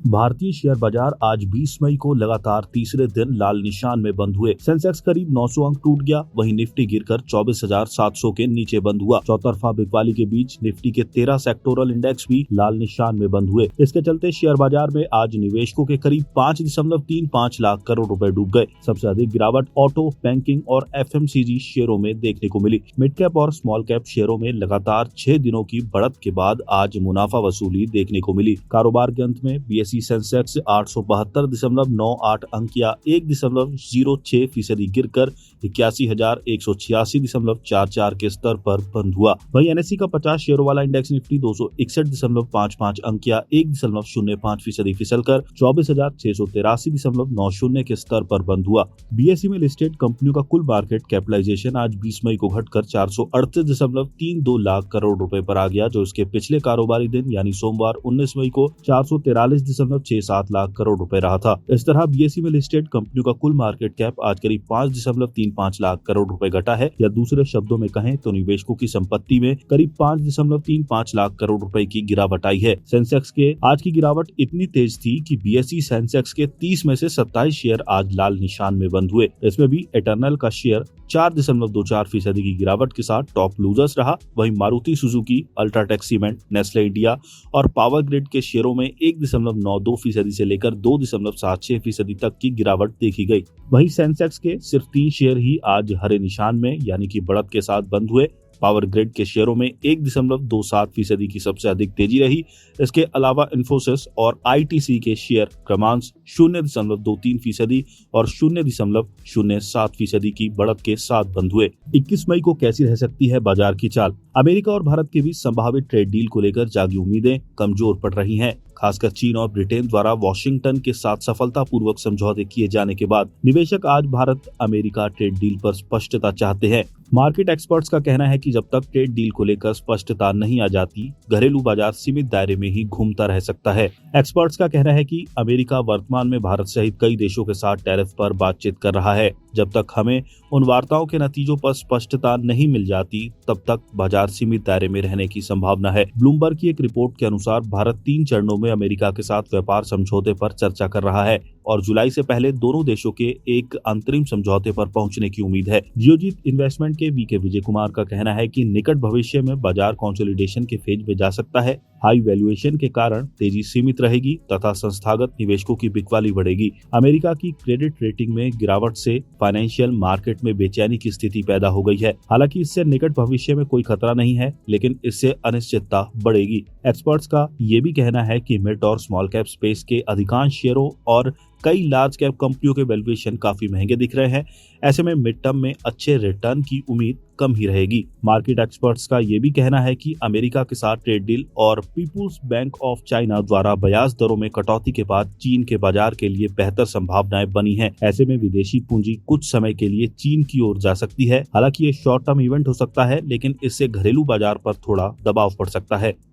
भारतीय शेयर बाजार आज 20 मई को लगातार तीसरे दिन लाल निशान में बंद हुए। सेंसेक्स करीब 900 अंक टूट गया, वहीं निफ्टी गिरकर 24,700 के नीचे बंद हुआ। चौतरफा बिकवाली के बीच निफ्टी के 13 सेक्टोरल इंडेक्स भी लाल निशान में बंद हुए। इसके चलते शेयर बाजार में आज निवेशकों के करीब 5.35 लाख करोड़ रुपए डूब गए। सबसे अधिक गिरावट ऑटो, बैंकिंग और FMCG शेयरों में देखने को मिली। मिड कैप और स्मॉल कैप शेयरों में लगातार 6 दिनों की बढ़त के बाद आज मुनाफा वसूली देखने को मिली। कारोबार के अंत में BSE सेंसेक्स 872.98 अंक या 1.06% गिरकर 81,186.44 के स्तर पर बंद हुआ। वहीं NSE का 50 शेयरों वाला इंडेक्स निफ्टी 261.55 अंक या 1.05% फिसलकर 24,683.90 के स्तर पर बंद हुआ। BSE में लिस्टेड कंपनियों का कुल मार्केट कैपिटलाइजेशन आज 20 मई को घटकर 438.32 लाख करोड़ रुपए पर आ गया, जो इसके पिछले कारोबारी दिन यानी सोमवार 19 मई को 443.67 लाख करोड़ रुपए रहा था। इस तरह BSE में लिस्टेड कंपनियों का कुल मार्केट कैप आज करीब 5.35 लाख करोड़ रुपए घटा है, या दूसरे शब्दों में कहें तो निवेशकों की संपत्ति में करीब 5.35 लाख करोड़ रुपए की गिरावट आई है। सेंसेक्स के आज की गिरावट इतनी तेज थी कि BSE सेंसेक्स के 30 में से 27 शेयर आज लाल निशान में बंद हुए। इसमें भी एटर्नल का शेयर 4.24% की गिरावट के साथ टॉप लूजर्स रहा। वहीं Maruti Suzuki, UltraTech cement, Nestle India और पावर ग्रिड के शेयरों में 1.92% से लेकर 2.76% तक की गिरावट देखी गई। वहीं सेंसेक्स के सिर्फ 3 शेयर ही आज हरे निशान में यानी कि बढ़त के साथ बंद हुए। पावर ग्रिड के शेयरों में 1.27% की सबसे अधिक तेजी रही। इसके अलावा इन्फोसिस और ITC के शेयर क्रमांश 0.23% और 0.07% की बढ़त के साथ बंद हुए। 21 मई को कैसी रह सकती है बाजार की चाल? अमेरिका और भारत के बीच संभावित ट्रेड डील को लेकर जागी उम्मीदें कमजोर पड़ रही हैं। खासकर चीन और ब्रिटेन द्वारा वॉशिंगटन के साथ सफलतापूर्वक समझौते किए जाने के बाद निवेशक आज भारत अमेरिका ट्रेड डील पर स्पष्टता चाहते हैं। मार्केट एक्सपर्ट्स का कहना है कि जब तक ट्रेड डील को लेकर स्पष्टता नहीं आ जाती, घरेलू बाजार सीमित दायरे में ही घूमता रह सकता है। एक्सपर्ट्स का कहना है कि अमेरिका वर्तमान में भारत सहित कई देशों के साथ टैरिफ पर बातचीत कर रहा है। जब तक हमें उन वार्ताओं के नतीजों पर स्पष्टता नहीं मिल जाती, तब तक बाजार सीमित दायरे में रहने की संभावना है। ब्लूमबर्ग की एक रिपोर्ट के अनुसार भारत 3 चरणों में अमेरिका के साथ व्यापार समझौते पर चर्चा कर रहा है और जुलाई से पहले दोनों देशों के एक अंतरिम समझौते पर पहुंचने की उम्मीद है। जियोजीत इन्वेस्टमेंट के VK विजय कुमार का कहना है कि निकट भविष्य में बाजार कंसोलिडेशन के फेज में जा सकता है। हाई वैल्यूएशन के कारण तेजी सीमित रहेगी तथा संस्थागत निवेशकों की बिकवाली बढ़ेगी। अमेरिका की क्रेडिट रेटिंग में गिरावट से फाइनेंशियल मार्केट में बेचैनी की स्थिति पैदा हो गई है। हालांकि इससे निकट भविष्य में कोई खतरा नहीं है, लेकिन इससे अनिश्चितता बढ़ेगी। एक्सपर्ट्स का ये भी कहना है कि मिड और स्मॉल कैप स्पेस के अधिकांश शेयरों और कई लार्ज कैप कंपनियों के वैल्यूएशन काफी महंगे दिख रहे हैं। ऐसे में मिड टर्म में अच्छे रिटर्न की उम्मीद कम ही रहेगी। मार्केट एक्सपर्ट्स का ये भी कहना है कि अमेरिका के साथ ट्रेड डील और पीपुल्स बैंक ऑफ चाइना द्वारा ब्याज दरों में कटौती के बाद चीन के बाजार के लिए बेहतर संभावनाएं बनी हैं। ऐसे में विदेशी पूंजी कुछ समय के लिए चीन की ओर जा सकती है। हालांकि ये शॉर्ट टर्म इवेंट हो सकता है, लेकिन इससे घरेलू बाजार पर थोड़ा दबाव पड़ सकता है।